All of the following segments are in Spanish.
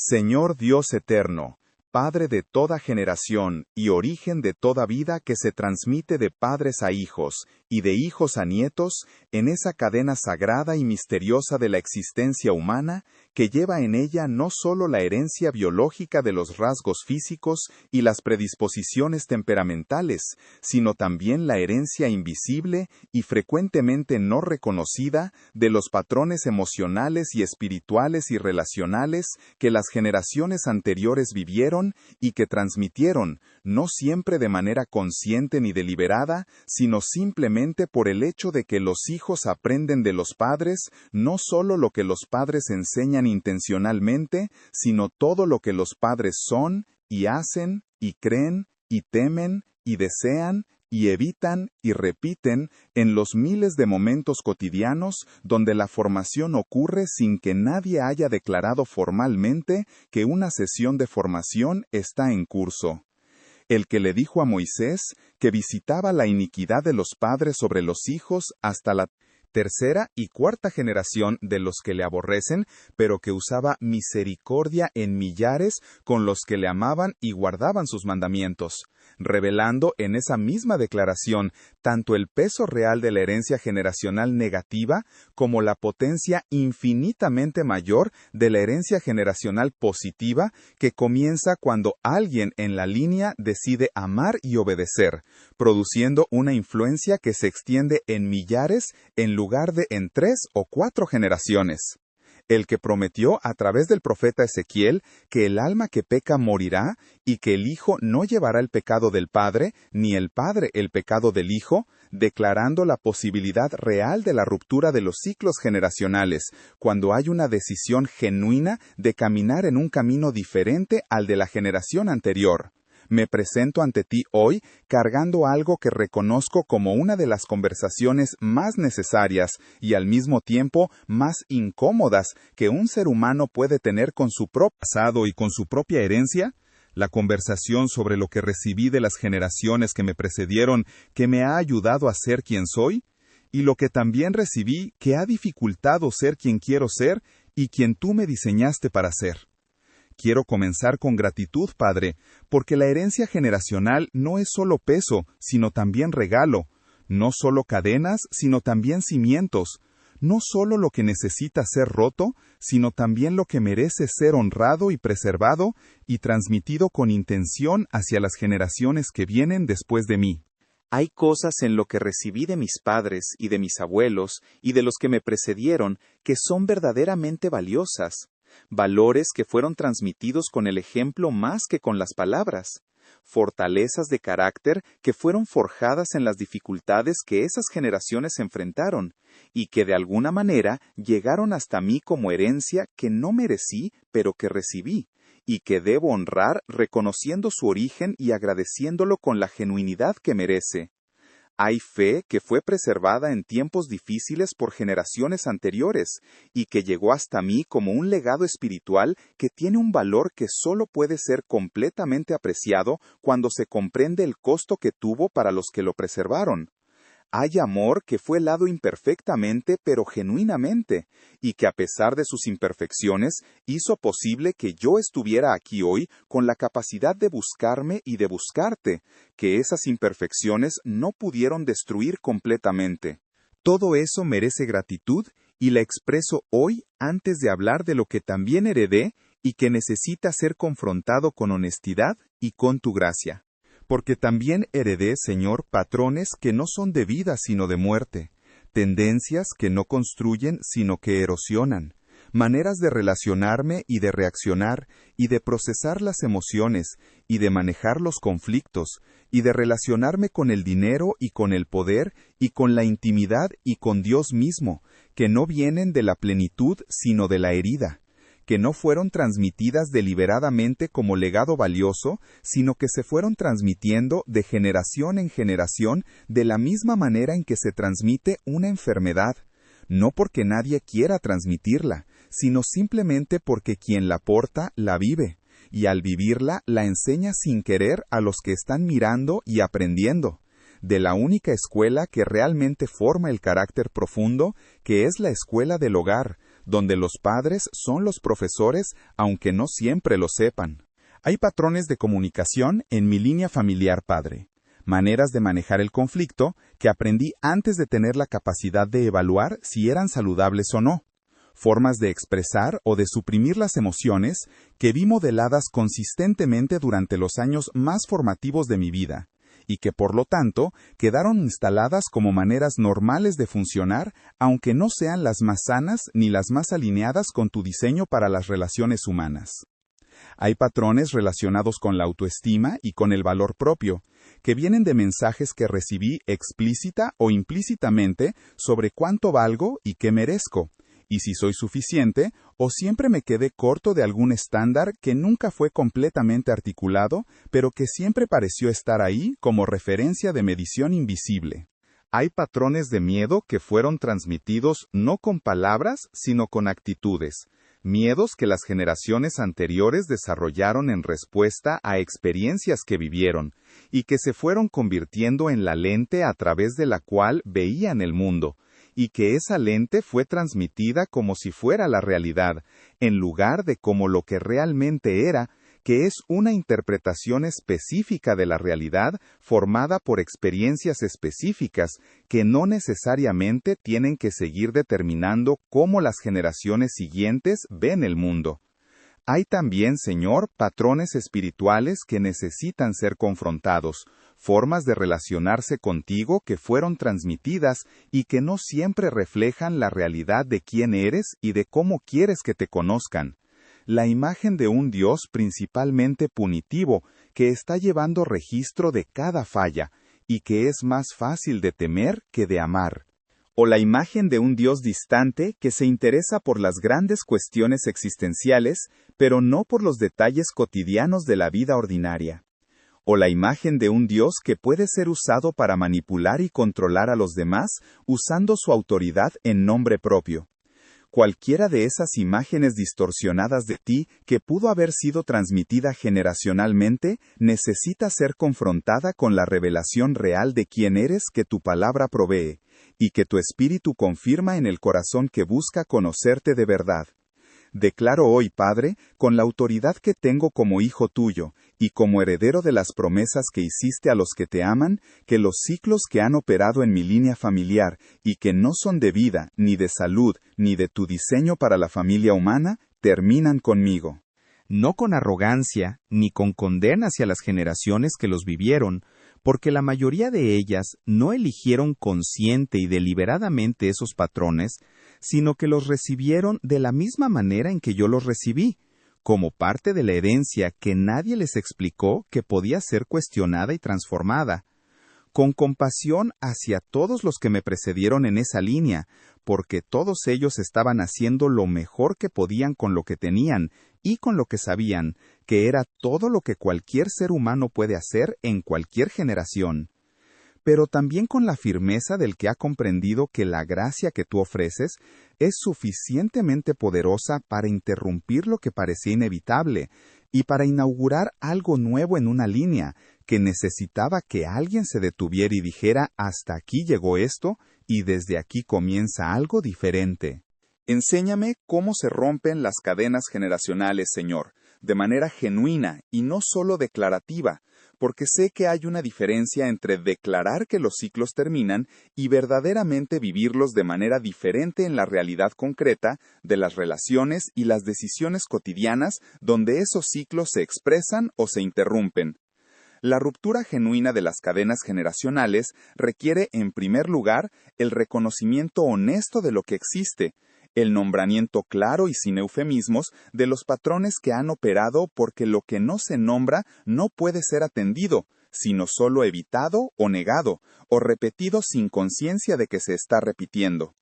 Señor Dios eterno, Padre de toda generación y origen de toda vida que se transmite de padres a hijos y de hijos a nietos, en esa cadena sagrada y misteriosa de la existencia humana, que lleva en ella no solo la herencia biológica de los rasgos físicos y las predisposiciones temperamentales, sino también la herencia invisible y frecuentemente no reconocida de los patrones emocionales y espirituales y relacionales que las generaciones anteriores vivieron y que transmitieron, no siempre de manera consciente ni deliberada, sino simplemente por el hecho de que los hijos aprenden de los padres, no solo lo que los padres enseñan intencionalmente, sino todo lo que los padres son, y hacen, y creen, y temen, y desean, y evitan y repiten en los miles de momentos cotidianos donde la formación ocurre sin que nadie haya declarado formalmente que una sesión de formación está en curso. El que le dijo a Moisés que visitaba la iniquidad de los padres sobre los hijos hasta la tercera y cuarta generación de los que le aborrecen, pero que usaba misericordia en millares con los que le amaban y guardaban sus mandamientos, revelando en esa misma declaración tanto el peso real de la herencia generacional negativa como la potencia infinitamente mayor de la herencia generacional positiva que comienza cuando alguien en la línea decide amar y obedecer, produciendo una influencia que se extiende en millares en lugar de en 3 o 4 generaciones. El que prometió a través del profeta Ezequiel que el alma que peca morirá y que el hijo no llevará el pecado del padre, ni el padre el pecado del hijo, declarando la posibilidad real de la ruptura de los ciclos generacionales, cuando hay una decisión genuina de caminar en un camino diferente al de la generación anterior. Me presento ante ti hoy cargando algo que reconozco como una de las conversaciones más necesarias y al mismo tiempo más incómodas que un ser humano puede tener con su propio pasado y con su propia herencia, la conversación sobre lo que recibí de las generaciones que me precedieron que me ha ayudado a ser quien soy, y lo que también recibí que ha dificultado ser quien quiero ser y quien tú me diseñaste para ser. Quiero comenzar con gratitud, Padre, porque la herencia generacional no es solo peso, sino también regalo, no solo cadenas, sino también cimientos, no solo lo que necesita ser roto, sino también lo que merece ser honrado y preservado y transmitido con intención hacia las generaciones que vienen después de mí. Hay cosas en lo que recibí de mis padres y de mis abuelos y de los que me precedieron que son verdaderamente valiosas. Valores que fueron transmitidos con el ejemplo más que con las palabras, fortalezas de carácter que fueron forjadas en las dificultades que esas generaciones enfrentaron, y que de alguna manera llegaron hasta mí como herencia que no merecí, pero que recibí, y que debo honrar reconociendo su origen y agradeciéndolo con la genuinidad que merece. Hay fe que fue preservada en tiempos difíciles por generaciones anteriores y que llegó hasta mí como un legado espiritual que tiene un valor que solo puede ser completamente apreciado cuando se comprende el costo que tuvo para los que lo preservaron. Hay amor que fue dado imperfectamente pero genuinamente, y que a pesar de sus imperfecciones, hizo posible que yo estuviera aquí hoy con la capacidad de buscarme y de buscarte, que esas imperfecciones no pudieron destruir completamente. Todo eso merece gratitud y la expreso hoy antes de hablar de lo que también heredé y que necesita ser confrontado con honestidad y con tu gracia. Porque también heredé, Señor, patrones que no son de vida sino de muerte, tendencias que no construyen sino que erosionan, maneras de relacionarme y de reaccionar y de procesar las emociones y de manejar los conflictos y de relacionarme con el dinero y con el poder y con la intimidad y con Dios mismo, que no vienen de la plenitud sino de la herida, que no fueron transmitidas deliberadamente como legado valioso, sino que se fueron transmitiendo de generación en generación de la misma manera en que se transmite una enfermedad, no porque nadie quiera transmitirla, sino simplemente porque quien la porta la vive, y al vivirla la enseña sin querer a los que están mirando y aprendiendo, de la única escuela que realmente forma el carácter profundo, que es la escuela del hogar, donde los padres son los profesores, aunque no siempre lo sepan. Hay patrones de comunicación en mi línea familiar padre, maneras de manejar el conflicto que aprendí antes de tener la capacidad de evaluar si eran saludables o no, formas de expresar o de suprimir las emociones que vi modeladas consistentemente durante los años más formativos de mi vida, y que por lo tanto quedaron instaladas como maneras normales de funcionar, aunque no sean las más sanas ni las más alineadas con tu diseño para las relaciones humanas. Hay patrones relacionados con la autoestima y con el valor propio, que vienen de mensajes que recibí explícita o implícitamente sobre cuánto valgo y qué merezco, y si soy suficiente, o siempre me quedé corto de algún estándar que nunca fue completamente articulado, pero que siempre pareció estar ahí como referencia de medición invisible. Hay patrones de miedo que fueron transmitidos no con palabras, sino con actitudes. Miedos que las generaciones anteriores desarrollaron en respuesta a experiencias que vivieron, y que se fueron convirtiendo en la lente a través de la cual veían el mundo, y que esa lente fue transmitida como si fuera la realidad, en lugar de como lo que realmente era, que es una interpretación específica de la realidad formada por experiencias específicas que no necesariamente tienen que seguir determinando cómo las generaciones siguientes ven el mundo. Hay también, Señor, patrones espirituales que necesitan ser confrontados, formas de relacionarse contigo que fueron transmitidas y que no siempre reflejan la realidad de quién eres y de cómo quieres que te conozcan. La imagen de un Dios principalmente punitivo, que está llevando registro de cada falla, y que es más fácil de temer que de amar. O la imagen de un Dios distante que se interesa por las grandes cuestiones existenciales, pero no por los detalles cotidianos de la vida ordinaria. O la imagen de un Dios que puede ser usado para manipular y controlar a los demás, usando su autoridad en nombre propio. Cualquiera de esas imágenes distorsionadas de ti que pudo haber sido transmitida generacionalmente, necesita ser confrontada con la revelación real de quién eres que tu palabra provee, y que tu espíritu confirma en el corazón que busca conocerte de verdad. Declaro hoy, Padre, con la autoridad que tengo como hijo tuyo, y como heredero de las promesas que hiciste a los que te aman, que los ciclos que han operado en mi línea familiar, y que no son de vida, ni de salud, ni de tu diseño para la familia humana, terminan conmigo. No con arrogancia, ni con condena hacia las generaciones que los vivieron, porque la mayoría de ellas no eligieron consciente y deliberadamente esos patrones, sino que los recibieron de la misma manera en que yo los recibí, como parte de la herencia que nadie les explicó que podía ser cuestionada y transformada, con compasión hacia todos los que me precedieron en esa línea, porque todos ellos estaban haciendo lo mejor que podían con lo que tenían y con lo que sabían, que era todo lo que cualquier ser humano puede hacer en cualquier generación. Pero también con la firmeza del que ha comprendido que la gracia que tú ofreces es suficientemente poderosa para interrumpir lo que parecía inevitable y para inaugurar algo nuevo en una línea que necesitaba que alguien se detuviera y dijera hasta aquí llegó esto y desde aquí comienza algo diferente. Enséñame cómo se rompen las cadenas generacionales, Señor, de manera genuina y no solo declarativa, porque sé que hay una diferencia entre declarar que los ciclos terminan y verdaderamente vivirlos de manera diferente en la realidad concreta de las relaciones y las decisiones cotidianas donde esos ciclos se expresan o se interrumpen. La ruptura genuina de las cadenas generacionales requiere, en primer lugar, el reconocimiento honesto de lo que existe, el nombramiento claro y sin eufemismos de los patrones que han operado porque lo que no se nombra no puede ser atendido, sino solo evitado o negado, o repetido sin conciencia de que se está repitiendo.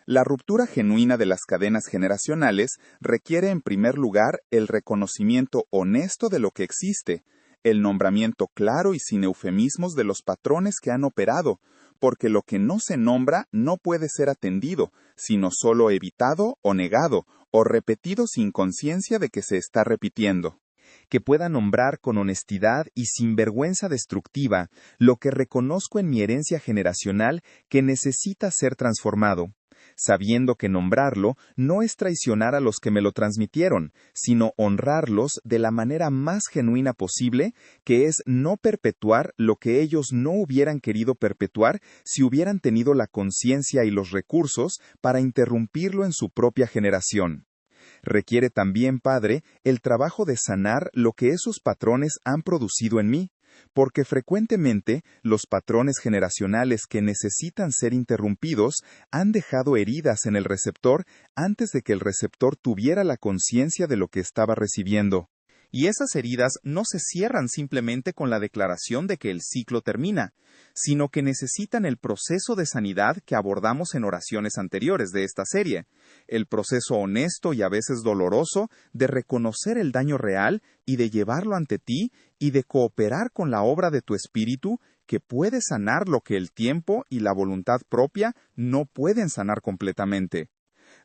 La ruptura genuina de las cadenas generacionales requiere en primer lugar el reconocimiento honesto de lo que existe, el nombramiento claro y sin eufemismos de los patrones que han operado, porque lo que no se nombra no puede ser atendido, sino solo evitado o negado, o repetido sin conciencia de que se está repitiendo. Que pueda nombrar con honestidad y sin vergüenza destructiva lo que reconozco en mi herencia generacional que necesita ser transformado. sabiendo que nombrarlo no es traicionar a los que me lo transmitieron, sino honrarlos de la manera más genuina posible, que es no perpetuar lo que ellos no hubieran querido perpetuar si hubieran tenido la conciencia y los recursos para interrumpirlo en su propia generación. Requiere también, Padre, el trabajo de sanar lo que esos patrones han producido en mí, porque frecuentemente los patrones generacionales que necesitan ser interrumpidos han dejado heridas en el receptor antes de que el receptor tuviera la conciencia de lo que estaba recibiendo. Y esas heridas no se cierran simplemente con la declaración de que el ciclo termina, sino que necesitan el proceso de sanidad que abordamos en oraciones anteriores de esta serie, el proceso honesto y a veces doloroso de reconocer el daño real y de llevarlo ante ti y de cooperar con la obra de tu espíritu que puede sanar lo que el tiempo y la voluntad propia no pueden sanar completamente.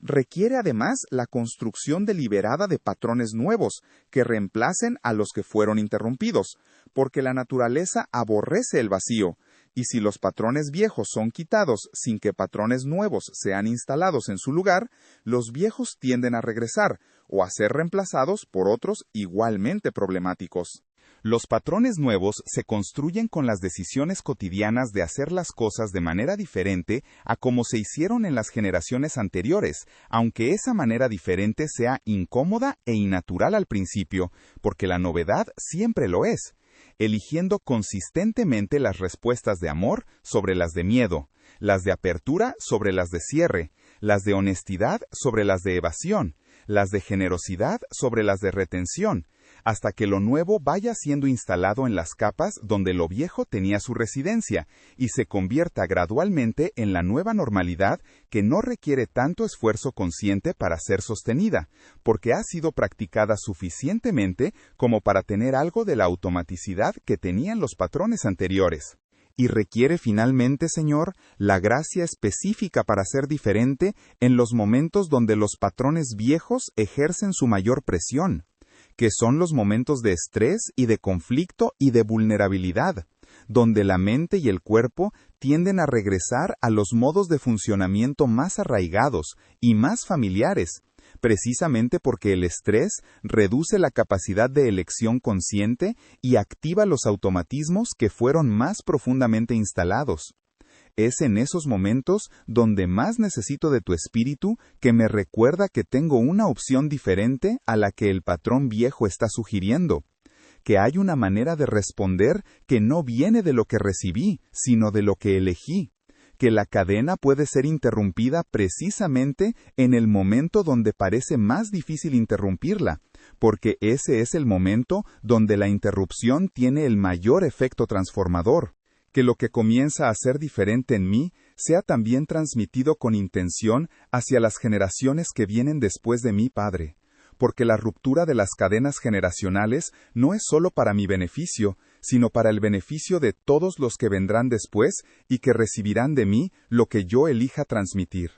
Requiere además la construcción deliberada de patrones nuevos que reemplacen a los que fueron interrumpidos, porque la naturaleza aborrece el vacío, y si los patrones viejos son quitados sin que patrones nuevos sean instalados en su lugar, los viejos tienden a regresar o a ser reemplazados por otros igualmente problemáticos. Los patrones nuevos se construyen con las decisiones cotidianas de hacer las cosas de manera diferente a como se hicieron en las generaciones anteriores, aunque esa manera diferente sea incómoda e innatural al principio, porque la novedad siempre lo es, eligiendo consistentemente las respuestas de amor sobre las de miedo, las de apertura sobre las de cierre, las de honestidad sobre las de evasión, las de generosidad sobre las de retención, hasta que lo nuevo vaya siendo instalado en las capas donde lo viejo tenía su residencia y se convierta gradualmente en la nueva normalidad que no requiere tanto esfuerzo consciente para ser sostenida, porque ha sido practicada suficientemente como para tener algo de la automaticidad que tenían los patrones anteriores. Y requiere finalmente, Señor, la gracia específica para ser diferente en los momentos donde los patrones viejos ejercen su mayor presión, que son los momentos de estrés y de conflicto y de vulnerabilidad, donde la mente y el cuerpo tienden a regresar a los modos de funcionamiento más arraigados y más familiares, precisamente porque el estrés reduce la capacidad de elección consciente y activa los automatismos que fueron más profundamente instalados. Es en esos momentos donde más necesito de tu espíritu que me recuerda que tengo una opción diferente a la que el patrón viejo está sugiriendo, que hay una manera de responder que no viene de lo que recibí, sino de lo que elegí, que la cadena puede ser interrumpida precisamente en el momento donde parece más difícil interrumpirla, porque ese es el momento donde la interrupción tiene el mayor efecto transformador. Que lo que comienza a ser diferente en mí sea también transmitido con intención hacia las generaciones que vienen después de mí, Padre, porque la ruptura de las cadenas generacionales no es solo para mi beneficio, sino para el beneficio de todos los que vendrán después y que recibirán de mí lo que yo elija transmitir.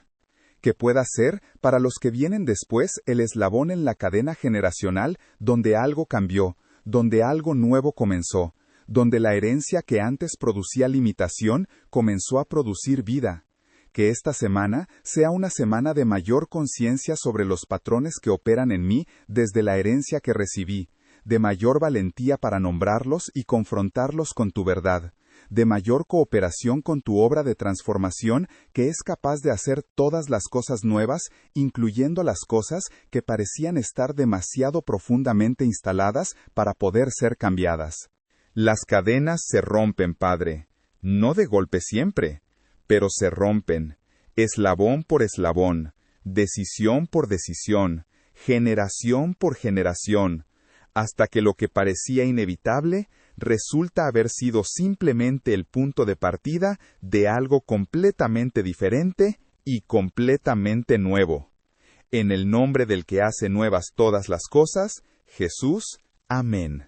Que pueda ser para los que vienen después el eslabón en la cadena generacional donde algo cambió, donde algo nuevo comenzó, donde la herencia que antes producía limitación comenzó a producir vida. Que esta semana sea una semana de mayor conciencia sobre los patrones que operan en mí desde la herencia que recibí, de mayor valentía para nombrarlos y confrontarlos con tu verdad, de mayor cooperación con tu obra de transformación que es capaz de hacer todas las cosas nuevas, incluyendo las cosas que parecían estar demasiado profundamente instaladas para poder ser cambiadas. Las cadenas se rompen, Padre, no de golpe siempre, pero se rompen, eslabón por eslabón, decisión por decisión, generación por generación, hasta que lo que parecía inevitable resulta haber sido simplemente el punto de partida de algo completamente diferente y completamente nuevo. En el nombre del que hace nuevas todas las cosas, Jesús. Amén.